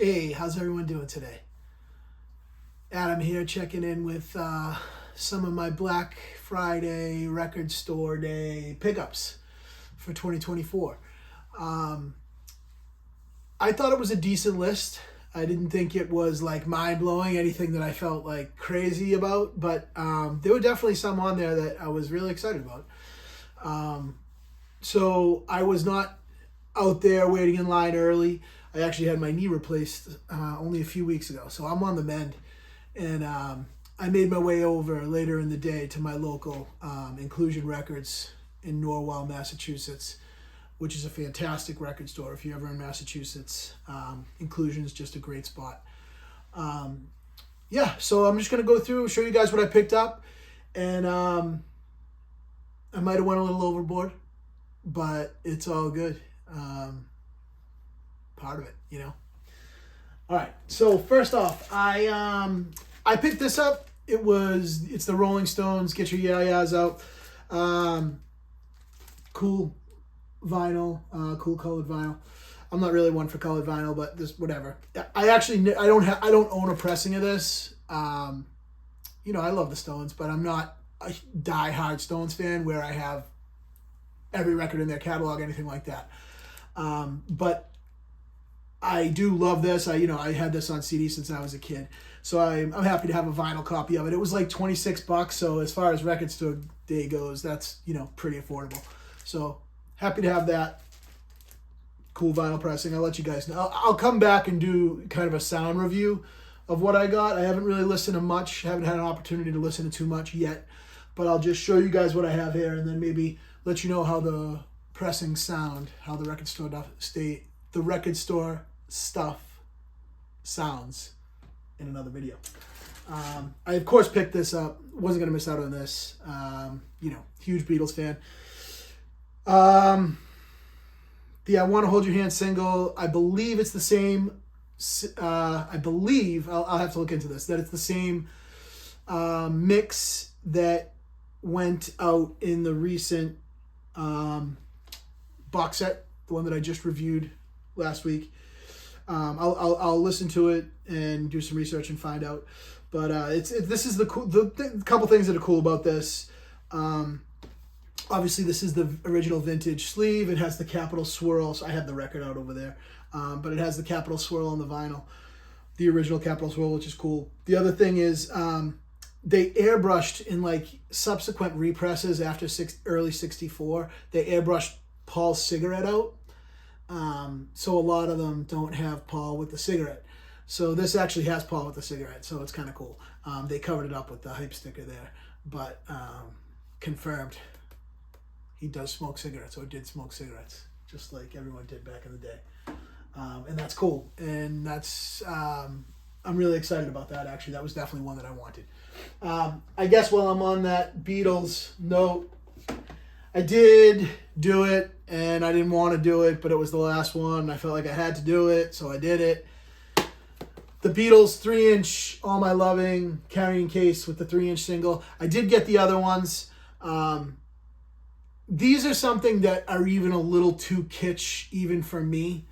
Hey, how's everyone doing today? Adam here, checking in with some of my Black Friday record store day pickups for 2024. I thought it was a decent list. I didn't think it was like mind-blowing, anything that I felt like crazy about, but there were definitely some on there that I was really excited about. So I was not out there waiting in line early. I actually had my knee replaced only a few weeks ago, so I'm on the mend. And I made my way over later in the day to my local Inclusion Records in Norwell, Massachusetts, which is a fantastic record store. If you're ever in Massachusetts, Inclusion is just a great spot. Yeah, so I'm just going to go through, show you guys what I picked up. And I might have went a little overboard, but it's all good. Part of it, you know. All right. So first off, I picked this up. It's the Rolling Stones. Get your yayas out. Cool vinyl, cool colored vinyl. I'm not really one for colored vinyl, but this whatever. I don't own a pressing of this. You know, I love the Stones, but I'm not a die-hard Stones fan where I have every record in their catalog, anything like that. But I do love this. I had this on CD since I was a kid. So I'm happy to have a vinyl copy of it. It was like $26. So as far as record store day goes, that's, pretty affordable. So happy to have that. Cool vinyl pressing. I'll let you guys know. I'll come back and do kind of a sound review of what I got. I haven't really listened to much. Haven't had an opportunity to listen to too much yet. But I'll just show you guys what I have here and then maybe let you know how the pressing sound, how the record store stuff sounds in another video. I of course picked this up. Wasn't gonna miss out on this. Huge Beatles fan. The I Want to Hold Your Hand single. I believe it's the same. I believe I'll have to look into this. That it's the same mix that went out in the recent box set, the one that I just reviewed last week. I'll listen to it and do some research and find out. But this is the couple things that are cool about this. Obviously, this is the original vintage sleeve. It has the capital swirl. So I have the record out over there, but it has the capital swirl on the vinyl, the original capital swirl, which is cool. The other thing is they airbrushed in like subsequent represses after early '64. They airbrushed Paul's cigarette out. So a lot of them don't have Paul with the cigarette. So this actually has Paul with the cigarette, so it's kind of cool. They covered it up with the hype sticker there, but confirmed he does smoke cigarettes, or did smoke cigarettes, just like everyone did back in the day. And that's cool, and that's I'm really excited about that, actually. That was definitely one that I wanted. I guess while I'm on that Beatles note, I did do it, and I didn't want to do it, but it was the last one. I felt like I had to do it, so I did it. The Beatles 3-inch All My Loving carrying case with the 3-inch single. I did get the other ones. These are something that are even a little too kitsch, even for me.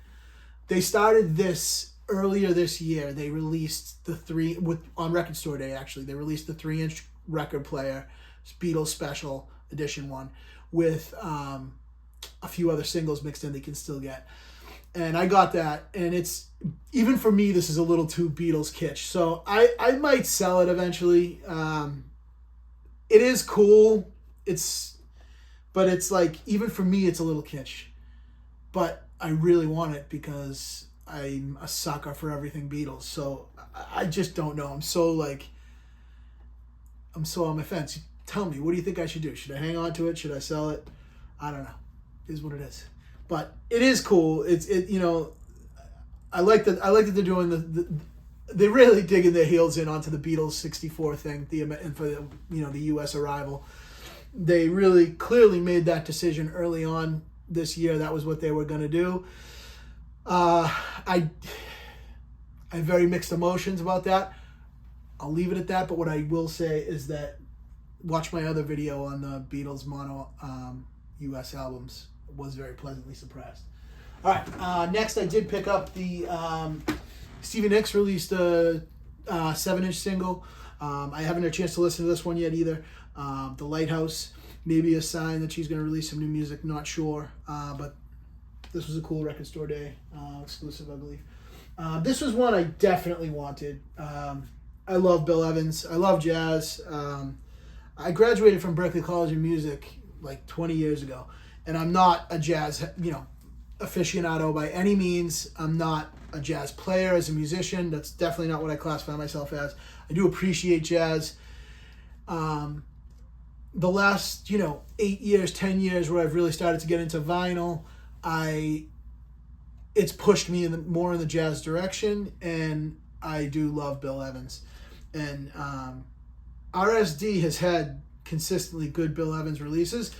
They started this earlier this year. They released on Record Store Day, actually. They released the 3-inch record player, Beatles Special Edition one, with a few other singles mixed in they can still get. And I got that, and it's, even for me, this is a little too Beatles kitsch. So I might sell it eventually. It is cool. But it's like, even for me, it's a little kitsch. But I really want it because I'm a sucker for everything Beatles. So I just don't know. I'm so on my fence. Tell me, what do you think I should do? Should I hang on to it? Should I sell it? I don't know. It is what it is. But it is cool. I like that they're doing they're really digging their heels in onto the Beatles 64 thing, and for the US arrival. They really clearly made that decision early on this year. That was what they were going to do. I have very mixed emotions about that. I'll leave it at that. But what I will say is that watch my other video on the Beatles mono US albums. Was very pleasantly surprised. All right, next I did pick up the Stevie Nicks released a 7-inch single. I haven't had a chance to listen to this one yet either. The Lighthouse, maybe a sign that she's going to release some new music, not sure. But this was a cool Record Store Day exclusive, I believe. This was one I definitely wanted. I love Bill Evans. I love jazz. I graduated from Berklee College of Music like 20 years ago, and I'm not a jazz, aficionado by any means. I'm not a jazz player as a musician. That's definitely not what I classify myself as. I do appreciate jazz. The last, 8 years, 10 years where I've really started to get into vinyl, it's pushed me more in the jazz direction, and I do love Bill Evans. And RSD has had consistently good Bill Evans releases.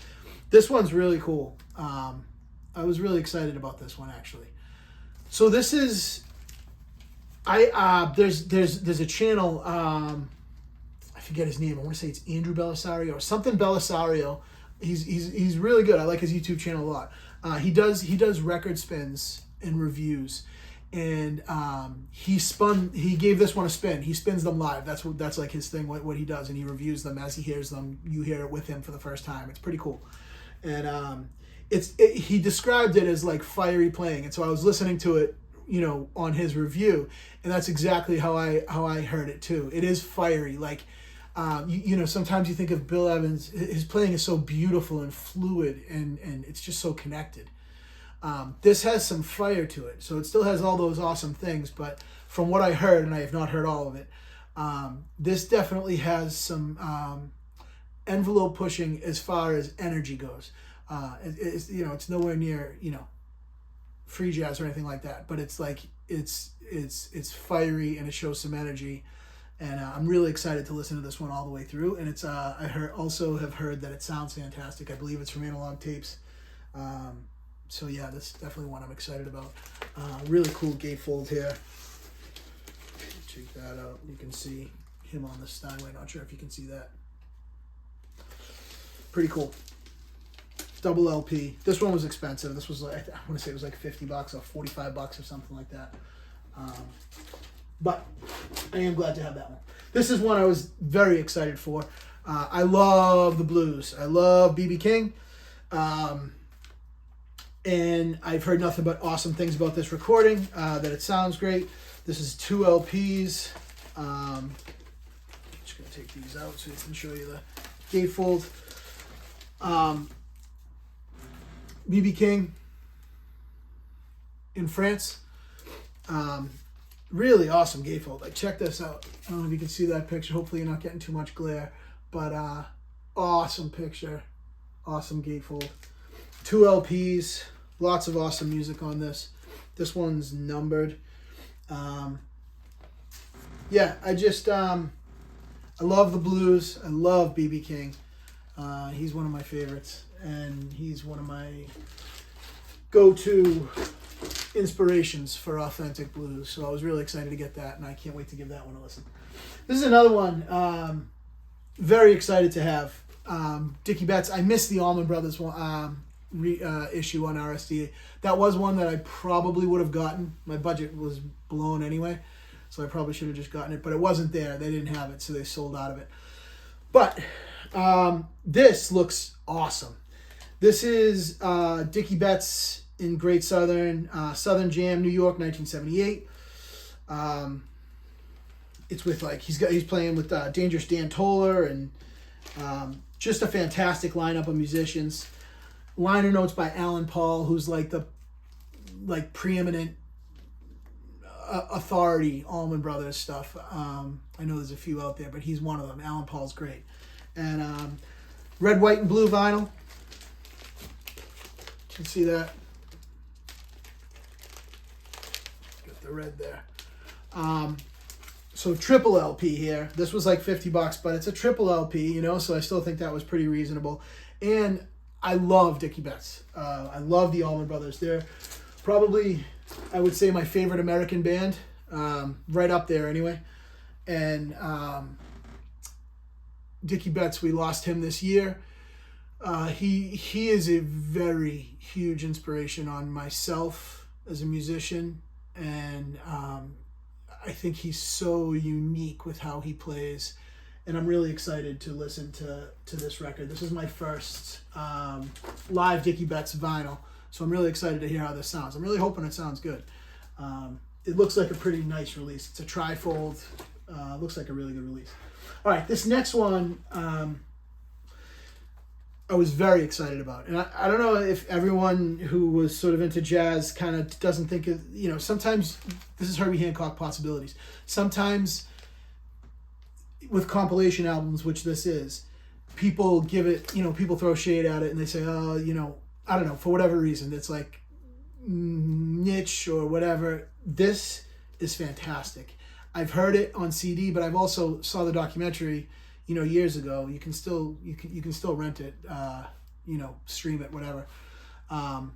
This one's really cool. I was really excited about this one, actually. So this is, there's a channel, I forget his name. I want to say it's Andrew Belisario or something Belisario. He's really good. I like his YouTube channel a lot. He does record spins and reviews, and he gave this one a spin. He spins them live. That's like his thing. What he does, and he reviews them as he hears them. You hear it with him for the first time. It's pretty cool, and he described it as like fiery playing, and so I was listening to it, on his review, and that's exactly how I heard it too. It is fiery, like. Sometimes you think of Bill Evans, his playing is so beautiful and fluid, and it's just so connected. This has some fire to it, so it still has all those awesome things, but from what I heard, and I have not heard all of it, this definitely has some envelope pushing as far as energy goes. It's nowhere near, free jazz or anything like that, but it's like, it's fiery, and it shows some energy. And I'm really excited to listen to this one all the way through. And it's I have heard that it sounds fantastic. I believe it's from Analog Tapes. So yeah, this is definitely one I'm excited about. Really cool gatefold here. Check that out. You can see him on the Steinway. Not sure if you can see that. Pretty cool. Double LP. This one was expensive. This was like, I want to say it was like $50 or $45 or something like that. But I am glad to have that one. This is one I was very excited for. I love the blues. I love B.B. King. And I've heard nothing but awesome things about this recording, that it sounds great. This is 2 LPs. Just going to take these out so I can show you the gatefold. B.B. King in France. Really awesome gatefold. Like, check this out. I don't know if you can see that picture. Hopefully you're not getting too much glare. But awesome picture. Awesome gatefold. 2 LPs. Lots of awesome music on this. This one's numbered. Yeah, I love the blues. I love B.B. King. He's one of my favorites. And he's one of my go-to inspirations for authentic blues. So I was really excited to get that, and I can't wait to give that one a listen. This is another one very excited to have. Dickie Betts. I missed the Allman Brothers one, issue on RSD. That was one that I probably would have gotten. My budget was blown anyway, so I probably should have just gotten it, but it wasn't there. They didn't have it, so they sold out of it. But this looks awesome. This is Dickie Betts in Great Southern, Southern Jam, New York, 1978. It's with he's playing with Dangerous Dan Toller, and just a fantastic lineup of musicians. Liner notes by Alan Paul, who's the preeminent authority Allman Brothers stuff. I know there's a few out there, but he's one of them. Alan Paul's great. And red, white, and blue vinyl. You can see that. Got the red there. So triple LP here. This was like $50, but it's a triple LP, so I still think that was pretty reasonable. And I love Dickie Betts. I love the Allman Brothers. They're probably, I would say, my favorite American band, right up there anyway. And Dickie Betts, we lost him this year. He is a very huge inspiration on myself as a musician, and I think he's so unique with how he plays, and I'm really excited to listen to this record. This is my first live Dickie Betts vinyl, so I'm really excited to hear how this sounds. I'm really hoping it sounds good. It looks like a pretty nice release. It's a trifold. Looks like a really good release. All right, this next one I was very excited about. And I don't know if everyone who was sort of into jazz kind of doesn't think of, sometimes this is Herbie Hancock Possibilities. Sometimes with compilation albums, which this is, people give it, people throw shade at it and they say, oh, I don't know, for whatever reason, it's like niche or whatever. This is fantastic. I've heard it on CD, but I've also saw the documentary, years ago. You can still rent it, stream it, whatever. And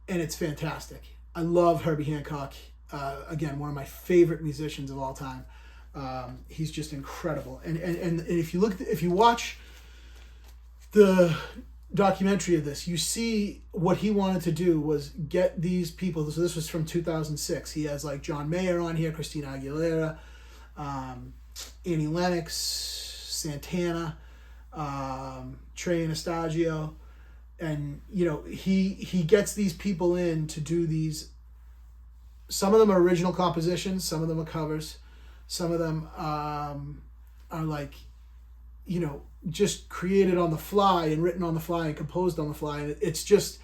it's fantastic. I love Herbie Hancock. Again, one of my favorite musicians of all time. He's just incredible. And if you watch the documentary of this, you see what he wanted to do was get these people. So this was from 2006. He has like John Mayer on here, Christina Aguilera, Annie Lennox, Santana, Trey Anastasio, and he gets these people in to do these. Some of them are original compositions, some of them are covers, some of them are like, just created on the fly and written on the fly and composed on the fly. And it's just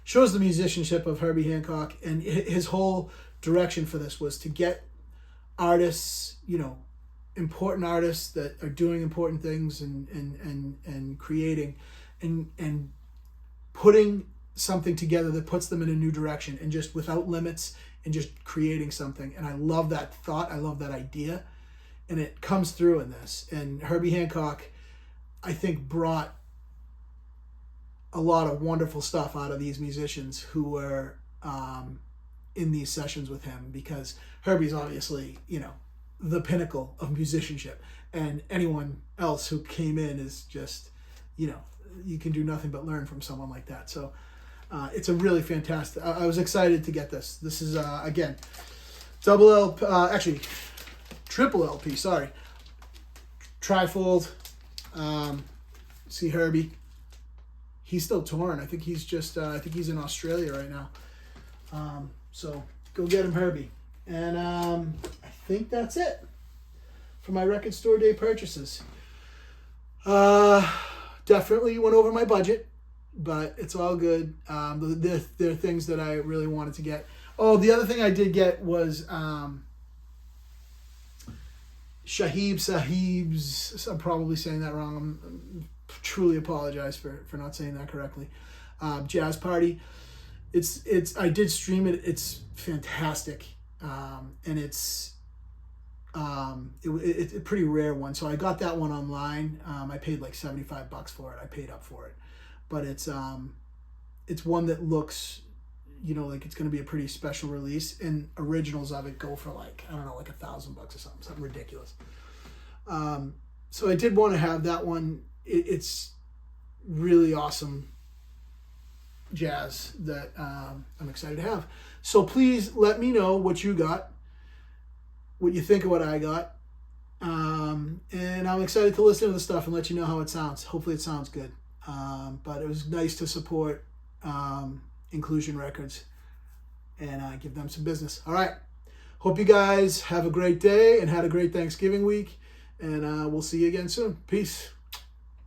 shows the musicianship of Herbie Hancock, and his whole direction for this was to get artists, important artists that are doing important things and creating and putting something together that puts them in a new direction and just without limits and just creating something. And I love that thought. I love that idea. And it comes through in this. And Herbie Hancock, I think, brought a lot of wonderful stuff out of these musicians who were in these sessions with him, because Herbie's obviously, the pinnacle of musicianship, and anyone else who came in is just, you can do nothing but learn from someone like that. So it's a really fantastic, I was excited to get this. This is, again, triple LP, sorry. Trifold. See Herbie. He's still touring. I think he's he's in Australia right now. So go get him, Herbie. And I think that's it for my record store day purchases. Definitely went over my budget, but it's all good. There are things that I really wanted to get. Oh, the other thing I did get was Sahib's, I'm probably saying that wrong. I'm truly apologize for not saying that correctly. Jazz Party. I did stream it. It's fantastic. And it's a pretty rare one. So I got that one online. I paid like $75 for it. I paid up for it, but it's one that looks, like it's going to be a pretty special release, and originals of it go for like, I don't know, like $1,000 or something ridiculous. So I did want to have that one. It's really awesome jazz that I'm excited to have. So please let me know what you got, what you think of what I got. And I'm excited to listen to the stuff and let you know how it sounds. Hopefully it sounds good. But it was nice to support Inclusion Records and give them some business. All right. Hope you guys have a great day and had a great Thanksgiving week. And we'll see you again soon. Peace.